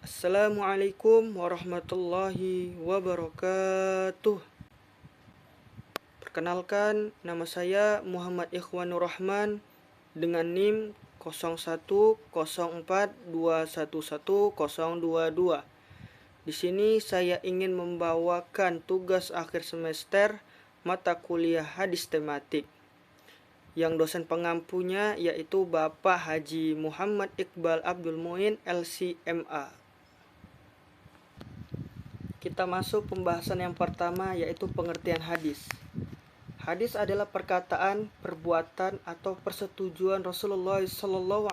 Assalamualaikum warahmatullahi wabarakatuh. Perkenalkan, nama saya Muhammad Ikhwanur Rahman dengan NIM 0104211022. Di sini saya ingin membawakan tugas akhir semester mata kuliah hadis tematik. Yang dosen pengampunya yaitu Bapak Haji Muhammad Iqbal Abdul Muin LCMA. Kita masuk pembahasan yang pertama yaitu pengertian hadis. Hadis adalah perkataan, perbuatan atau persetujuan Rasulullah SAW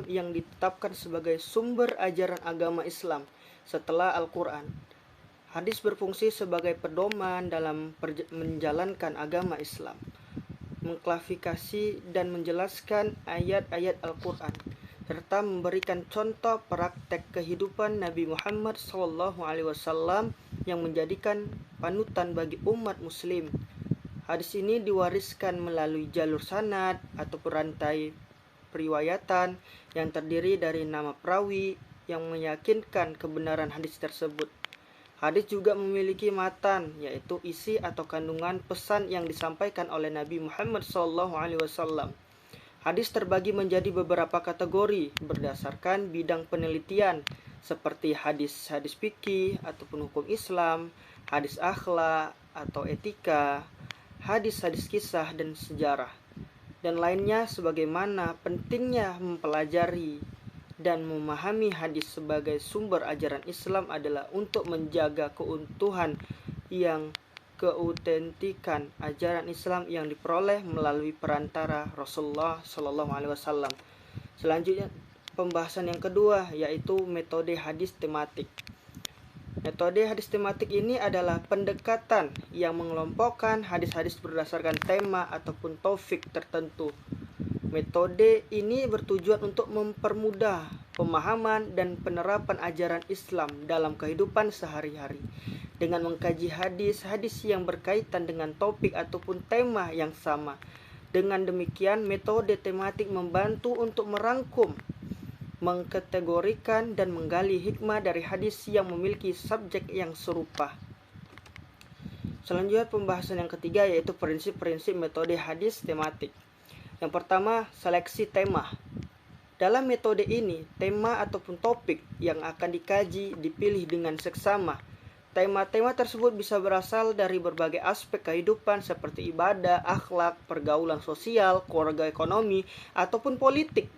yang ditetapkan sebagai sumber ajaran agama Islam setelah Al-Quran. Hadis berfungsi sebagai pedoman dalam menjalankan agama Islam, mengklasifikasi dan menjelaskan ayat-ayat Al-Quran, serta memberikan contoh praktek kehidupan Nabi Muhammad SAW yang menjadikan panutan bagi umat muslim. Hadis ini diwariskan melalui jalur sanad atau rantai periwayatan yang terdiri dari nama perawi yang meyakinkan kebenaran hadis tersebut. Hadis juga memiliki matan, yaitu isi atau kandungan pesan yang disampaikan oleh Nabi Muhammad SAW. Hadis terbagi menjadi beberapa kategori berdasarkan bidang penelitian, seperti hadis fikih ataupun hukum Islam, hadis akhlak atau etika, hadis kisah dan sejarah, dan lainnya. Sebagaimana pentingnya mempelajari dan memahami hadis sebagai sumber ajaran Islam adalah untuk menjaga keautentikan ajaran Islam yang diperoleh melalui perantara Rasulullah SAW. Selanjutnya pembahasan yang kedua yaitu metode hadis tematik. Metode hadis tematik ini adalah pendekatan yang mengelompokkan hadis-hadis berdasarkan tema ataupun topik tertentu. Metode ini bertujuan untuk mempermudah pemahaman dan penerapan ajaran Islam dalam kehidupan sehari-hari dengan mengkaji hadis-hadis yang berkaitan dengan topik ataupun tema yang sama. Dengan demikian, metode tematik membantu untuk merangkum, mengkategorikan dan menggali hikmah dari hadis yang memiliki subjek yang serupa. Selanjutnya pembahasan yang ketiga yaitu prinsip-prinsip metode hadis tematik. Yang pertama, seleksi tema. Dalam metode ini, tema ataupun topik yang akan dikaji dipilih dengan seksama. Tema-tema tersebut bisa berasal dari berbagai aspek kehidupan seperti ibadah, akhlak, pergaulan sosial, keluarga, ekonomi, ataupun politik.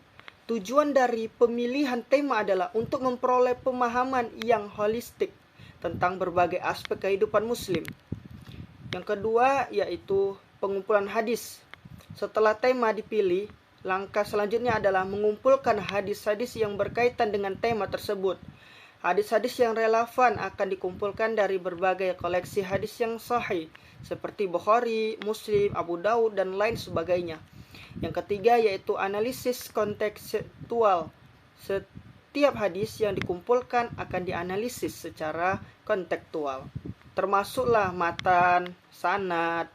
Tujuan dari pemilihan tema adalah untuk memperoleh pemahaman yang holistik tentang berbagai aspek kehidupan muslim. Yang kedua yaitu pengumpulan hadis. Setelah tema dipilih, langkah selanjutnya adalah mengumpulkan hadis-hadis yang berkaitan dengan tema tersebut. Hadis-hadis yang relevan akan dikumpulkan dari berbagai koleksi hadis yang sahih seperti Bukhari, Muslim, Abu Daud, dan lain sebagainya. Yang ketiga yaitu analisis kontekstual. Setiap hadis yang dikumpulkan akan dianalisis secara kontekstual, termasuklah matan, sanad.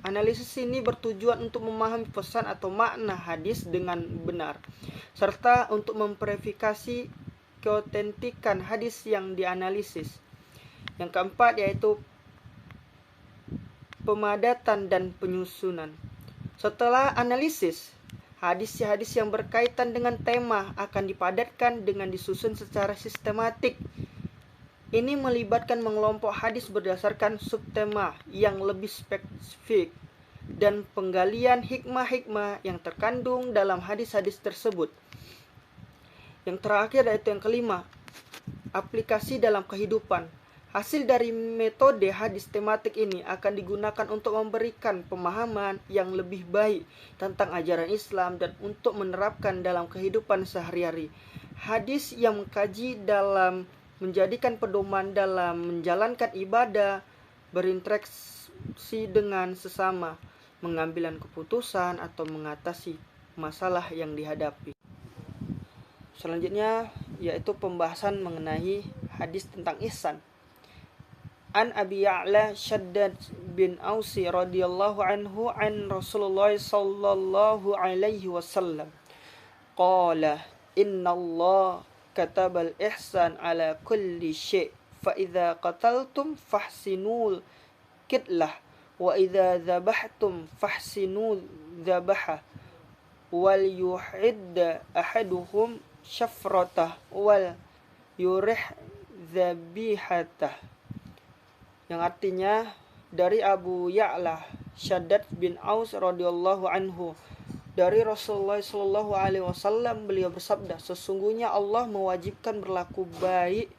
Analisis ini bertujuan untuk memahami pesan atau makna hadis dengan benar, serta untuk memverifikasi keautentikan hadis yang dianalisis. Yang keempat yaitu pemadatan dan penyusunan. Setelah analisis, hadis-hadis yang berkaitan dengan tema akan dipadatkan dengan disusun secara sistematik. Ini melibatkan mengelompok hadis berdasarkan subtema yang lebih spesifik dan penggalian hikmah-hikmah yang terkandung dalam hadis-hadis tersebut. Yang terakhir yaitu yang kelima, aplikasi dalam kehidupan. Hasil dari metode hadis tematik ini akan digunakan untuk memberikan pemahaman yang lebih baik tentang ajaran Islam dan untuk menerapkan dalam kehidupan sehari-hari. Hadis yang mengkaji dalam menjadikan pedoman dalam menjalankan ibadah, berinteraksi dengan sesama, mengambil keputusan atau mengatasi masalah yang dihadapi. Selanjutnya yaitu pembahasan mengenai hadis tentang ihsan. An Abi Ya'la Shaddad bin Ausi radhiyallahu anhu an Rasulullah sallallahu alaihi wasallam qala inna Allah katabal ihsan ala kulli syai' fa idza qataltum fahsinul kitlah wa idza dzabhtum fahsinul dzabaha wal yuhid ahaduhum syafratah wal yurih dzabihatah. Yang artinya dari Abu Ya'la Shaddad bin Aus radhiyallahu anhu, dari Rasulullah sallallahu alaihi wasallam, beliau bersabda, sesungguhnya Allah mewajibkan berlaku baik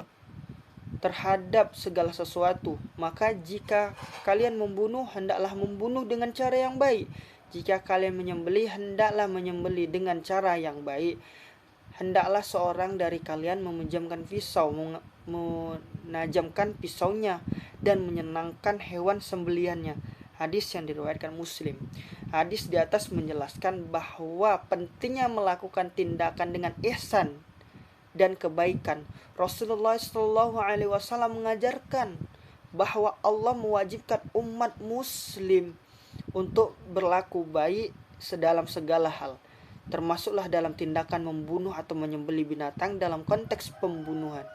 terhadap segala sesuatu. Maka jika kalian membunuh, hendaklah membunuh dengan cara yang baik. Jika kalian menyembelih, hendaklah menyembelih dengan cara yang baik. Hendaklah seorang dari kalian meminjamkan pisau, menajamkan pisaunya, dan menyenangkan hewan sembelihannya. Hadis yang diriwayatkan Muslim. Hadis di atas menjelaskan bahwa pentingnya melakukan tindakan dengan ihsan dan kebaikan. Rasulullah Shallallahu Alaihi Wasallam mengajarkan bahwa Allah mewajibkan umat Muslim untuk berlaku baik sedalam segala hal, termasuklah dalam tindakan membunuh atau menyembelih binatang dalam konteks pembunuhan.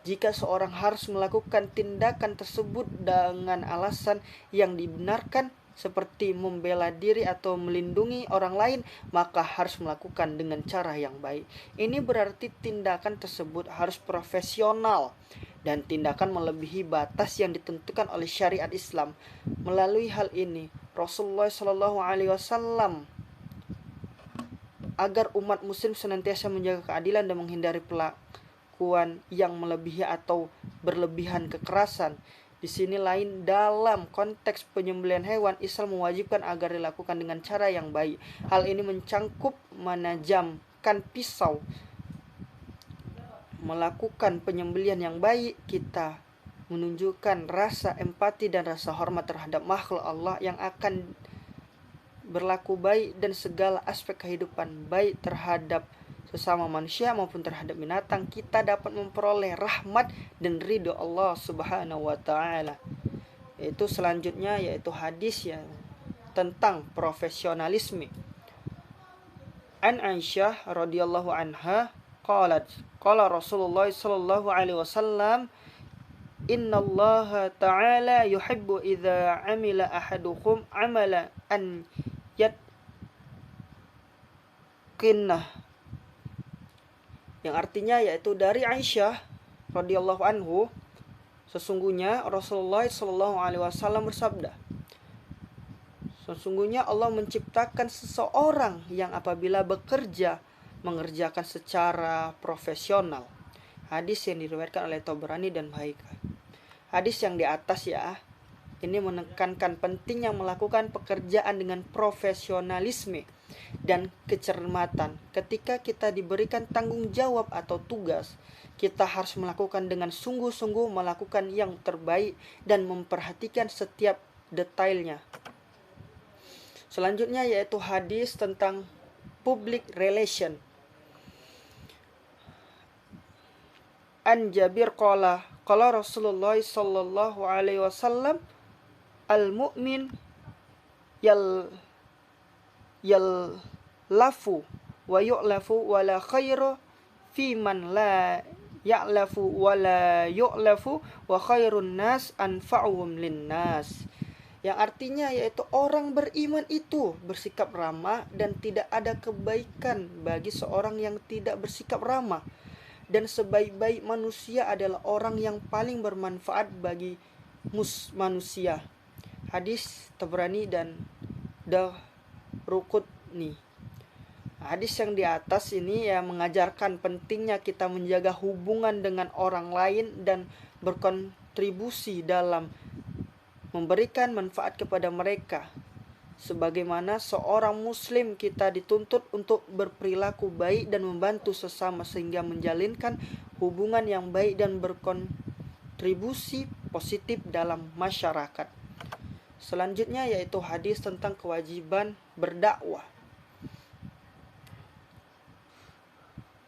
Jika seorang harus melakukan tindakan tersebut dengan alasan yang dibenarkan seperti membela diri atau melindungi orang lain, maka harus melakukan dengan cara yang baik. Ini berarti tindakan tersebut harus profesional dan tindakan melebihi batas yang ditentukan oleh syariat Islam. Melalui hal ini, Rasulullah Shallallahu Alaihi Wasallam agar umat muslim senantiasa menjaga keadilan dan menghindari perlakuan yang melebihi atau berlebihan kekerasan. Di sini lain dalam konteks penyembelihan hewan, Islam mewajibkan agar dilakukan dengan cara yang baik. Hal ini mencangkup menajamkan pisau. Melakukan penyembelihan yang baik, kita menunjukkan rasa empati dan rasa hormat terhadap makhluk Allah yang akan berlaku baik dan segala aspek kehidupan, baik terhadap sesama manusia maupun terhadap binatang. Kita dapat memperoleh rahmat dan ridho Allah Subhanahu wa taala. Itu selanjutnya yaitu hadis ya tentang profesionalisme. An Aisyah radhiyallahu anha qalat qala Rasulullah sallallahu alaihi wasallam, innallaha ta'ala yuhibbu idza amila ahadukum amala an yatqinnah. Yang artinya yaitu dari Aisyah radhiyallahu anhu, sesungguhnya Rasulullah sallallahu alaihi wasallam bersabda, sesungguhnya Allah menciptakan seseorang yang apabila bekerja mengerjakan secara profesional. Hadis yang diriwayatkan oleh Tabrani dan Baihaqi. Hadis yang di atas ya, ini menekankan pentingnya melakukan pekerjaan dengan profesionalisme dan kecermatan. Ketika kita diberikan tanggung jawab atau tugas, kita harus melakukan dengan sungguh-sungguh, melakukan yang terbaik dan memperhatikan setiap detailnya. Selanjutnya yaitu hadis tentang public relation. An Jabir qala Rasulullah sallallahu alaihi wasallam, al-mu'min lafu wa yu'lafu wa la khairu fi man la ya'lafu wa la yu'lafu wa khairun nas anfa'uhum lin nas. Yang artinya yaitu orang beriman itu bersikap ramah dan tidak ada kebaikan bagi seorang yang tidak bersikap ramah, dan sebaik-baik manusia adalah orang yang paling bermanfaat bagi manusia. Hadis Tabrani dan Daraqutni. Hadis yang di atas ini ya mengajarkan pentingnya kita menjaga hubungan dengan orang lain dan berkontribusi dalam memberikan manfaat kepada mereka. Sebagaimana seorang muslim, kita dituntut untuk berperilaku baik dan membantu sesama sehingga menjalinkan hubungan yang baik dan berkontribusi positif dalam masyarakat. Selanjutnya yaitu hadis tentang kewajiban berdakwah.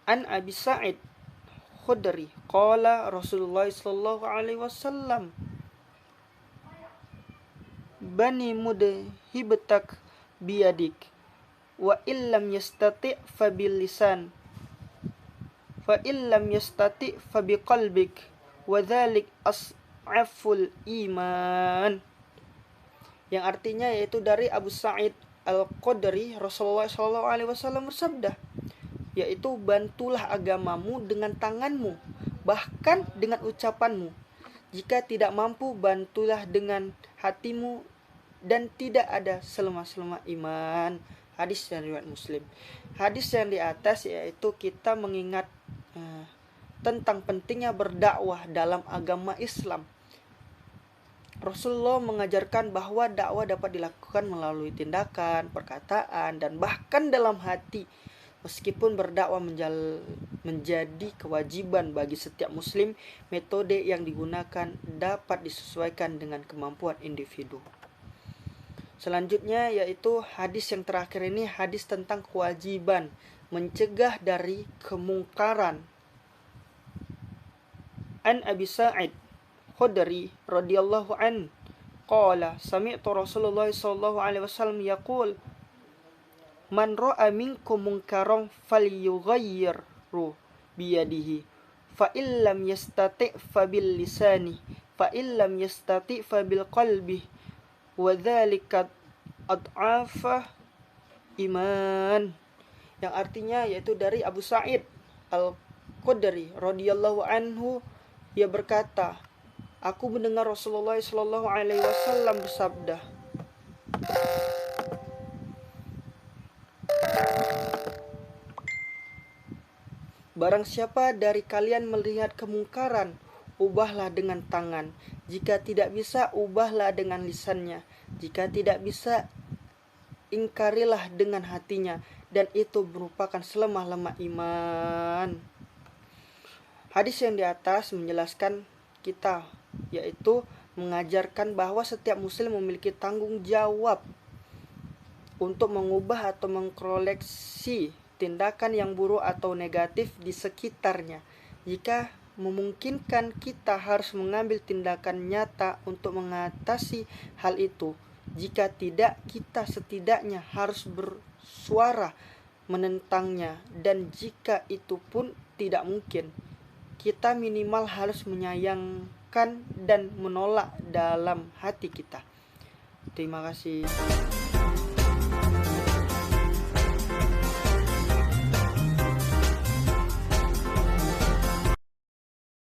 An Abi Sa'id Khudri qala Rasulullah sallallahu alaihi wasallam, bani mudhibtak biyadik wa illam yastati' fabil lisan fa illam yastati fa biqalbik wa dzalik as'aful iman. Yang artinya yaitu dari Abu Sa'id Al-Khudri, Rasulullah SAW bersabda, yaitu bantulah agamamu dengan tanganmu, bahkan dengan ucapanmu. Jika tidak mampu, bantulah dengan hatimu, dan tidak ada selema-selema iman. Hadis dari riwayat Muslim. Hadis yang di atas yaitu kita mengingat tentang pentingnya berdakwah dalam agama Islam. Rasulullah mengajarkan bahwa dakwah dapat dilakukan melalui tindakan, perkataan, dan bahkan dalam hati. Meskipun berdakwah menjadi kewajiban bagi setiap muslim, metode yang digunakan dapat disesuaikan dengan kemampuan individu. Selanjutnya yaitu hadis yang terakhir ini, hadis tentang kewajiban mencegah dari kemungkaran. An Abi Sa'id Khudri radhiyallahu an qala sami'tu Rasulullah sallallahu alaihi wasallam yaqul man ra'a minkum munkaran falyughayyirhu biyadihi fa illam yastati' fa bil lisani fa illam yastati' fa bil qalbi wa dzalika ad'afa iman. Yang artinya yaitu dari Abu Sa'id Al-Khudri radhiyallahu anhu, ia berkata, aku mendengar Rasulullah sallallahu alaihi wasallam bersabda, barang siapa dari kalian melihat kemungkaran, ubahlah dengan tangan. Jika tidak bisa, ubahlah dengan lisannya. Jika tidak bisa, ingkarilah dengan hatinya. Dan itu merupakan selemah-lemah iman. Hadis yang di atas menjelaskan kita, yaitu mengajarkan bahwa setiap muslim memiliki tanggung jawab untuk mengubah atau mengkoreksi tindakan yang buruk atau negatif di sekitarnya. Jika memungkinkan, kita harus mengambil tindakan nyata untuk mengatasi hal itu. Jika tidak, kita setidaknya harus bersuara menentangnya, dan jika itu pun tidak mungkin, kita minimal harus menyayangkan dan menolak dalam hati kita. Terima kasih.